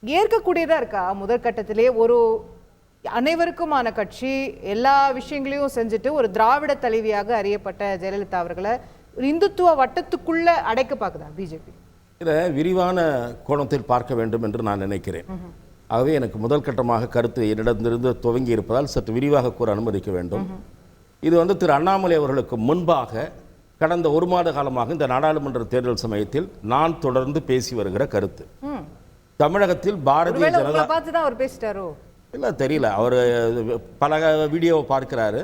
ஏற்கக்கூடியதா இருக்கா? முதற்கட்டத்திலே ஒரு அனைவருக்குமான கட்சி எல்லா விஷயங்களையும் செஞ்சுட்டு ஒரு திராவிட தலைவியாக அறியப்பட்ட ஜெயலலிதா அவர்களை இந்துத்துவ வட்டத்துக்குள்ள அடைக்க பார்க்குதா பிஜேபி? இதை விரிவான கோணத்தில் பார்க்க வேண்டும் என்று நான் நினைக்கிறேன். ஆகவே எனக்கு முதல் கட்டமாக கருத்து என்னிடமிருந்து துவங்கி இருப்பதால் சற்று விரிவாக கூற அனுமதிக்க வேண்டும். இது திரு அண்ணாமலை அவர்களுக்கு முன்பாக கடந்த ஒரு மாத காலமாக இந்த நாடாளுமன்ற தேர்தல் சமயத்தில் நான் தொடர்ந்து பேசி வருகிற கருத்து. தமிழகத்தில் பாரதிய ஜனதா பார்த்து தான் அவர் பேசிட்டாரோ இல்லை தெரியல, அவர் பல வீடியோவை பார்க்கிறாரு.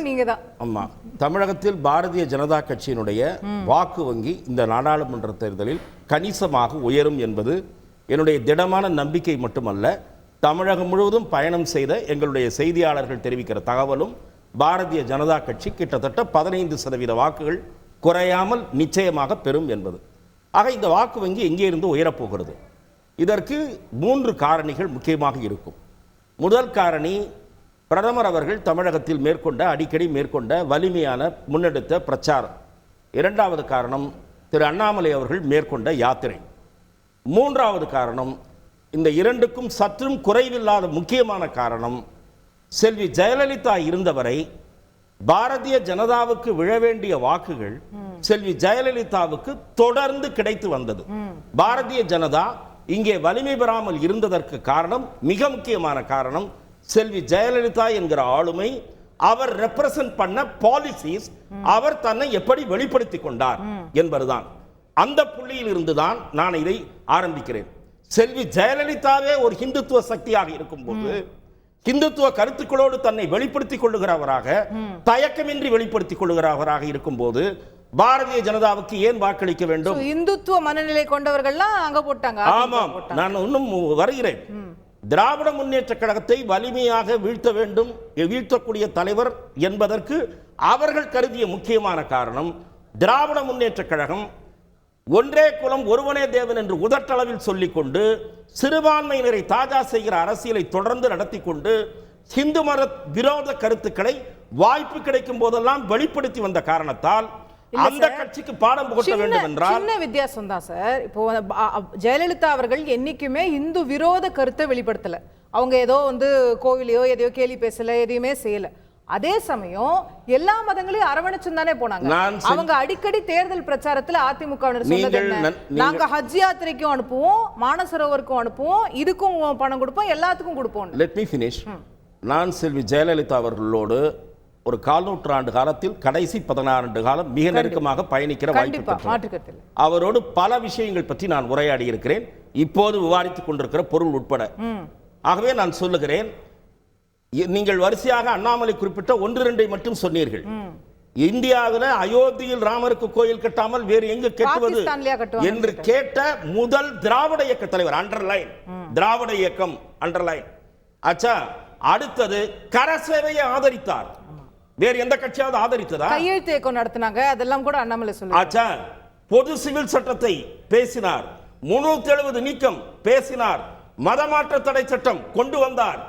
நீங்க தான். ஆமா, தமிழகத்தில் பாரதிய ஜனதா கட்சியினுடைய வாக்கு வங்கி இந்த நாடாளுமன்ற தேர்தலில் கணிசமாக உயரும் என்பது என்னுடைய திடமான நம்பிக்கை மட்டுமல்ல, தமிழகம் முழுவதும் பயணம் செய்த எங்களுடைய செய்தியாளர்கள் தெரிவிக்கிற தகவலும் பாரதிய ஜனதா கட்சி கிட்டத்தட்ட 15% வாக்குகள் குறையாமல் நிச்சயமாக பெறும் என்பது. ஆக இந்த வாக்கு வங்கி எங்கே இருந்து உயரப்போகிறது? இதற்கு 3 காரணிகள் முக்கியமாக இருக்கும். முதல் காரணி, பிரதமர் அவர்கள் தமிழகத்தில் அடிக்கடி மேற்கொண்ட வலிமையான முன்னெடுத்த பிரச்சாரம். இரண்டாவது காரணம், திரு அண்ணாமலை அவர்கள் மேற்கொண்ட யாத்திரை. மூன்றாவது காரணம், இந்த இரண்டுக்கும் சற்றும் குறைவில்லாத முக்கியமான காரணம், செல்வி ஜெயலலிதா இருந்தவரை பாரதிய ஜனதாவுக்கு விழ வேண்டிய வாக்குகள் செல்வி ஜெயலலிதாவுக்கு தொடர்ந்து கிடைத்து வந்தது. பாரதிய ஜனதா இங்கே வலிமை பெறாமல் இருந்ததற்கு காரணம், மிக முக்கியமான காரணம், செல்வி ஜெயலலிதா என்கிற ஆளுமை, அவர் ரெப்ரசன்ட் பண்ண பாலிசிஸ், அவர் தன்னை எப்படி வெளிப்படுத்திக் கொண்டார் என்பதுதான். அந்த புள்ளியில் இருந்துதான் நான் இதை ஆரம்பிக்கிறேன். செல்வி ஜெயலலிதாவே ஒரு ஹிந்துத்துவ சக்தியாக இருக்கும் போது, ஹிந்துத்துவ கருத்துக்களோடு தன்னை வெளிப்படுத்திக் கொள்ளுகிறவராக, தயக்கமின்றி வெளிப்படுத்திக் கொள்ளுகிறவராக இருக்கும் போது பாரதிய ஜனதாவுக்கு ஏன் வாக்களிக்க வேண்டும்? இந்துத்துவ மனநிலை கொண்டவர்கள்லாம் அங்க போட்டாங்க. ஆமாம், நான் இன்னும் வருகிறேன். திராவிட முன்னேற்ற கழகத்தை வலிமையாக வீழ்த்த வேண்டும், வீழ்த்தக்கூடிய தலைவர் என்பதற்கு அவர்கள் கருதிய முக்கியமான காரணம், திராவிட முன்னேற்ற கழகம் ஒன்றே குலம் ஒருவனே தேவன் என்று உதட்டளவில் சொல்லிக்கொண்டு சிறுபான்மையினரை தாஜா செய்கிற அரசியலை தொடர்ந்து நடத்தி கொண்டு ஹிந்து மத விரோத கருத்துக்களை வாய்ப்பு கிடைக்கும் போதெல்லாம் வெளிப்படுத்தி வந்த காரணத்தால் அந்த கட்சிக்கு பாடம் புகட்ட வேண்டும் என்றால் சின்ன வித்தியாசம் தான் சார். இப்போ ஜெயலலிதா அவர்கள் என்னைக்குமே இந்து விரோத கருத்தை வெளிப்படுத்தல. அவங்க ஏதோ கோவிலையோ எதையோ கேலி பேசல, எதையுமே செய்யல. அதே சமயம் எல்லா மதங்களையும் அரவணைச்சு தானே போனாங்க. அவங்க அடிக்கடி தேர்தல் பிரச்சாரத்துல அதிமுகவினர் சொன்னது, நாங்க ஹஜ் யாத்திரைக்கும் அனுப்புவோம், மானசரோவருக்கும் அனுப்புவோம், இதுக்கும் பணம் கொடுப்போம், எல்லாத்துக்கும் கொடுப்போம். Let me finish. நான் செல்வி ஜெயலலிதா அவர்களோடு ஒரு 4 நூற்றாண்டு காலத்தில் கடைசி 16 ஆண்டு காலம் மிக நெருக்கமாக பயணிக்கிற வாய்ப்பு. அவரோடு பல விஷயங்கள் பற்றி நான் உரையாடி இருக்கிறேன், இப்போது விவாதித்துக் கொண்டிருக்கிற பொருள் உட்பட. ஆகவே நான் சொல்லுகிறேன், நீங்கள் வரிசையாக அண்ணாமலை குறிப்பிட்ட 1-2 மட்டும் சொன்னீர்கள். இந்தியாவில் அயோத்தியில் ராமருக்கு கோயில் கட்டாமல் வேறு எங்கு கட்டுவது என்று கேட்ட முதல் திராவிட இயக்க தலைவர். அண்டர்லைன், திராவிட இயக்கம் அண்டர்லைன். ஆச்சா, அடுத்தது கரசேவையை ஆதரித்தார். வேறு எந்த கட்சியாவது ஆதரித்ததா? கையெழுத்து இயக்கம் நடத்தினாங்க, அதெல்லாம் கூட அண்ணாமலை சொல்லுவார். ஆச்சா, பொது சிவில் சட்டத்தை பேசினார், 370 நீக்கம் பேசினார், மதமாற்ற தடை சட்டம் கொண்டு வந்தார்.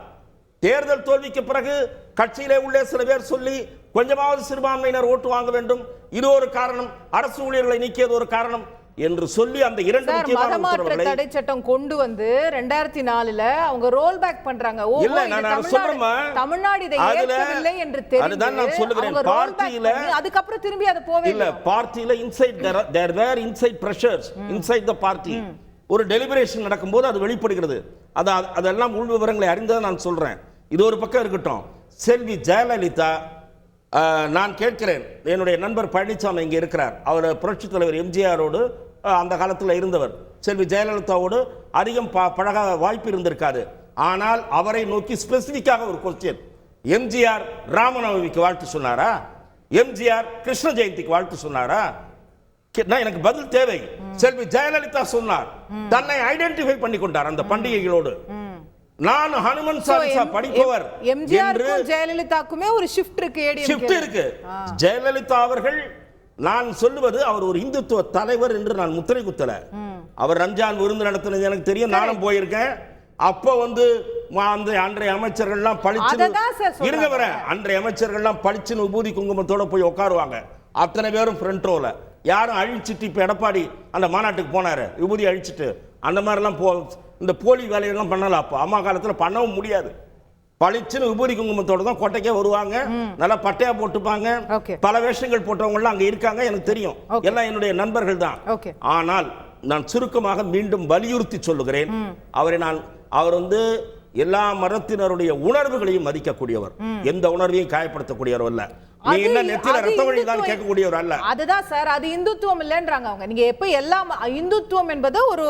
தேர்தல் தோல்விக்கு பிறகு கட்சியிலே உள்ளே சில பேர் சொல்லி கொஞ்சமாவது சிறுபான்மையினர் ஓட்டு வாங்க வேண்டும், இது ஒரு காரணம், அரசு ஊழியர்களை நீக்கியது ஒரு காரணம் என்று சொல்லி அந்த 2 மதமாற்ற தடை சட்டம் கொண்டு வந்து 2004ல அவங்க ரோல் பேக் பண்றாங்க. இல்ல, நான் சொல்றேன், தமிழ்நாடு இதை ஏற்கவில்லை என்று தெரிந்து அதுதான் நான் சொல்லுகிறேன். பார்ட்டியில அதுக்கு அப்புறம் திரும்பி அது போவே இல்ல. பார்ட்டியில inside there were inside pressures inside the party. ஒரு டெலிபரேஷன் நடக்கும்போது அது வெளிப்படுகிறது. அதெல்லாம் உள் விவரங்களை அறிந்ததை நான் சொல்றேன். இது ஒரு பக்கம் இருக்கட்டும். செல்வி ஜெயலலிதா, நான் கேட்கிறேன், என்னுடைய நண்பர் பழனிசாமி இங்கே இருக்கிறார், அவர் புரட்சி தலைவர் எம்ஜிஆரோடு அந்த காலத்தில் இருந்தவர். செல்வி ஜெயலலிதாவோடு அதிகம் பழக வாய்ப்பு இருந்திருக்காது. ஆனால் அவரை நோக்கி ஸ்பெசிபிக்காக ஒரு கொஸ்டின், எம்ஜிஆர் ராமநவமிக்கு வாழ்த்து சொன்னாரா? எம்ஜிஆர் கிருஷ்ண ஜெயந்திக்கு வாழ்த்து சொன்னாரா? எனக்கு பதில் தேவை. செல்வி ஜெயலலிதா சொன்னார், தன்னை ஐடென்டிஃபை பண்ணி கொண்டார் அந்த பண்டிகைகளோடு. நான் ஹனுமன் சாலிசா படிப்பவர். எம்ஜிஆருக்கும் ஜெயலலிதாக்குமே ஒரு ஷிஃப்ட் இருக்கு. ஜெயலலிதா அவர்கள், நான் சொல்லுவது, அவர் ஒரு இந்துத்துவ தலைவர் என்று நான் முத்திரை குத்தல. அவர் ரம்ஜான் விருந்து நடத்தினது எனக்கு தெரியும், நானும் போயிருக்கேன். அப்ப அன்றைய அமைச்சர்கள்லாம் பளிச்சு இருங்க வர அன்றைய அமைச்சர்கள்லாம் பளிச்சுன்னு விபூதி குங்குமத்தோட போய் உட்காருவாங்க. அத்தனை பேரும் ஃப்ரண்ட் ரோல, யாரும் அழிச்சிட்டு. இப்ப எடப்பாடி அந்த மாநாட்டுக்கு போனாரு, விபூதி அழிச்சிட்டு, அந்த மாதிரிலாம் இந்த போலி வேலையெல்லாம் பண்ணலாம். அப்போ அம்மா காலத்தில் பண்ணவும் முடியாது. பளிச்சுன்னு விபூதி குங்குமத்தோட தான் கோட்டைக்கே வருவாங்க, நல்லா பட்டையா போட்டுப்பாங்க. பல வேஷங்கள் போட்டவங்கலாம் அங்க இருக்காங்க, எனக்கு தெரியும், எல்லாம் என்னுடைய நண்பர்கள் தான். ஆனால் நான் சுருக்கமாக மீண்டும் வலியுறுத்தி சொல்லுகிறேன், அவர் வந்து எல்லா மதத்தினருடைய உணர்வுகளையும் மதிக்கக்கூடியவர், எந்த உணர்வையும் காயப்படுத்தக்கூடியவர் அல்ல. நீங்க என்ன நெத்தில ரத்த வழி தான் கேட்கக்கூடியவர் அல்ல. அதுதான் சார், அது இந்துத்துவம் இல்லன்றாங்க அவங்க. நீங்க எப்ப எல்லாம் இந்துத்துவம் என்பது ஒரு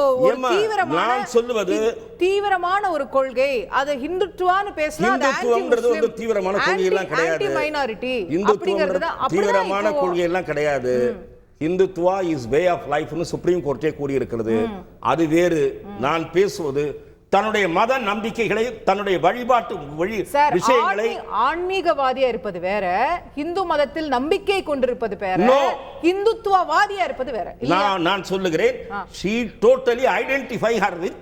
தீவிரமான ஒரு கொள்கை, அது இந்துத்துவான்னு பேசினா இந்துத்துவம்ன்றது வந்து தீவிரமான கொள்கை எல்லாம் கிடையாது. மைனாரிட்டி இந்துத்துவம் தீவிரமான கொள்கை எல்லாம் கிடையாது. இந்துத்துவா இஸ் வே ஆஃப் லைஃப்னு சுப்ரீம் கோர்ட்டே கூறி இருக்கிறது. அது வேறு. நான் பேசுவது தன்னுடைய மத நம்பிக்கைகளை, தன்னுடைய வழிபாட்டு விஷயங்களை. ஆன்மீகவாதியா இருப்பது வேற, இந்து மதத்தில் நம்பிக்கை கொண்டிருப்பது வேற, இந்துத்துவவாதியா இருப்பது வேற. நான் சொல்லுகிறேன், she totally identify her with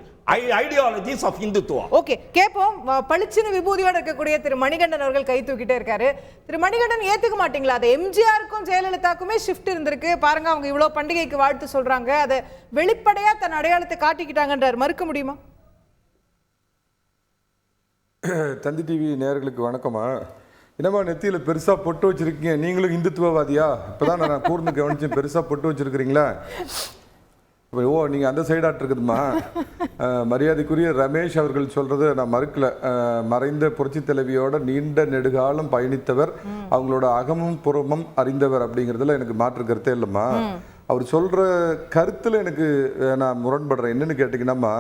ideologies of Hindutva. Okay, கேப்போம். பளிச்சின விபூதியோட இருக்கக்கூடிய திரு மணிகண்டன் அவர்கள் கை தூக்கிட்டே இருக்காரு. திரு மணிகண்டன், ஏத்துக்க மாட்டீங்களா? அது எம்ஜிஆருக்கும் ஜெயலலிதாக்குமே ஷிஃப்ட் இருந்திருக்கு பாருங்க. அவங்க இவ்வளவு பண்டிகைக்கு வாழ்த்து சொல்றாங்க, அதை வெளிப்படையா தன் அடையாளத்தை காட்டிக்கிட்டாங்கன்றார், மறுக்க முடியுமா? தந்தி டிவி நேயர்களுக்கு வணக்கமா. என்னம்மா நெத்தியில் பெருசாக பொட்டு வச்சுருக்கீங்க, நீங்களும் இந்துத்துவவாதியா? இப்போ தான் நான் கூர்ந்து கவனிச்சேன், பெருசாக பொட்டு வச்சுருக்கிறீங்களா? ஓ, நீங்கள் அந்த சைடாட்டு இருக்குதுமா. மரியாதைக்குரிய ரமேஷ் அவர்கள் சொல்கிறத நான் மறுக்கல. மறைந்த புரட்சி தலைவியோட நீண்ட நெடுகாலம் பயணித்தவர், அவங்களோட அகமும் புறமும் அறிந்தவர் அப்படிங்கிறதுல எனக்கு மாற்று கருத்தே இல்லைம்மா. அவர் சொல்கிற கருத்தில் எனக்கு நான் முரண்படுறேன். என்னென்னு கேட்டிங்கன்னாம்மா,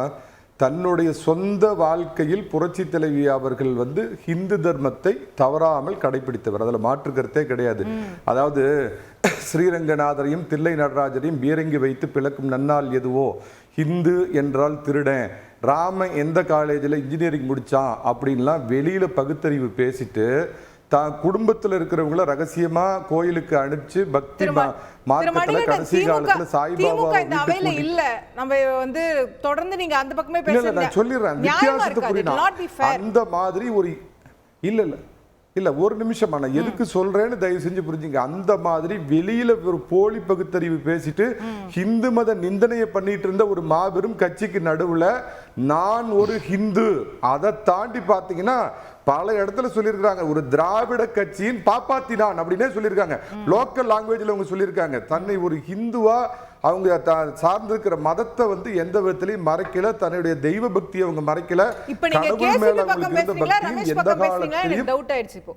தன்னுடைய சொந்த வாழ்க்கையில் புரட்சி தலைவி அவர்கள் வந்து ஹிந்து தர்மத்தை தவறாமல் கடைபிடித்தவர், அதில் மாற்று கருத்தே கிடையாது. அதாவது ஸ்ரீரங்கநாதரையும் தில்லை நடராஜரையும் பீரங்கி வைத்து பிளக்கும் நன்னால் எதுவோ, ஹிந்து என்றால் திருடன், ராமன் எந்த காலேஜில் இன்ஜினியரிங் முடித்தான் அப்படின்லாம் வெளியில் பகுத்தறிவு பேசிட்டு தான் குடும்பத்தில் இருக்கிறவங்கள ரகசியமா கோயிலுக்கு அனுப்பிச்சு பக்தி மார்க்கத்துல கடைசி காலத்துல சாய்பாபா இல்ல. நம்ம வந்து தொடர்ந்து நீங்க அந்த பக்கமே பேசுறீங்க. நான் சொல்லிடுறேன், வித்தியாசத்தை புரியணும். அந்த மாதிரி ஒரு இல்ல ஒரு நிமிஷமா, நான் எதுக்கு சொல்றேன்னு தயவு செஞ்சு புரிஞ்சுங்க. அந்த மாதிரி வெளியில ஒரு போலி பகுத்தறிவு பேசிட்டு ஹிந்து மத நிந்தனையை பண்ணிட்டு இருந்த ஒரு மாபெரும் கட்சிக்கு நடுவுல நான் ஒரு ஹிந்து, அதை தாண்டி பாத்தீங்கன்னா பல இடத்துல சொல்லியிருக்காங்க, ஒரு திராவிட கட்சியின் பாப்பாத்தினான் அப்படின்னே சொல்லியிருக்காங்க. லோக்கல் லாங்குவேஜ்ல அவங்க சொல்லியிருக்காங்க, தன்னை ஒரு ஹிந்துவா அவங்க சார்ந்திருக்கிற மதத்தை வந்து எந்த விதத்திலையும் மறைக்கல, தன்னுடைய தெய்வ பக்தியை அவங்க மறைக்கல. கடவுள் மேல அவங்களுக்கு இருந்த பக்தி எந்த காலத்திலையும் டவுட் ஆயிடுச்சு. இப்போ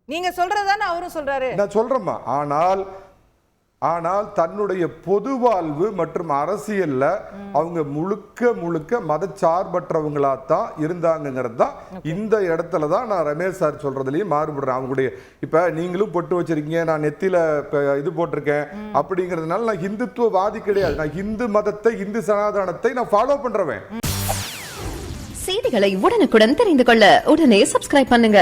நீங்க சொல்றதானே அவரும் சொல்றாரு. நான் சொல்றேம்மா, ஆனால் தன்னுடைய பொது வாழ்வு மற்றும் அரசியல்ல அவங்க முழுக்க மதச்சார்பற்றவங்களாத்தான் இருந்தாங்கிறது தான். இந்த இடத்துல தான் நான் ரமேஷ் சார் சொல்றதுலயும் மாறுபடுறேன். அவங்களுடைய இப்ப நீங்களும் பொட்டு வச்சிருக்கீங்க, நான் நெத்தில இது போட்டிருக்கேன் அப்படிங்கிறதுனால நான் ஹிந்துத்துவவாதி கிடையாது. நான் இந்து மதத்தை, இந்து சனாதனத்தை நான் ஃபாலோ பண்றேன். செய்திகளை உடனுக்குடன் தெரிந்து கொள்ள உடனே சப்ஸ்கிரைப் பண்ணுங்க.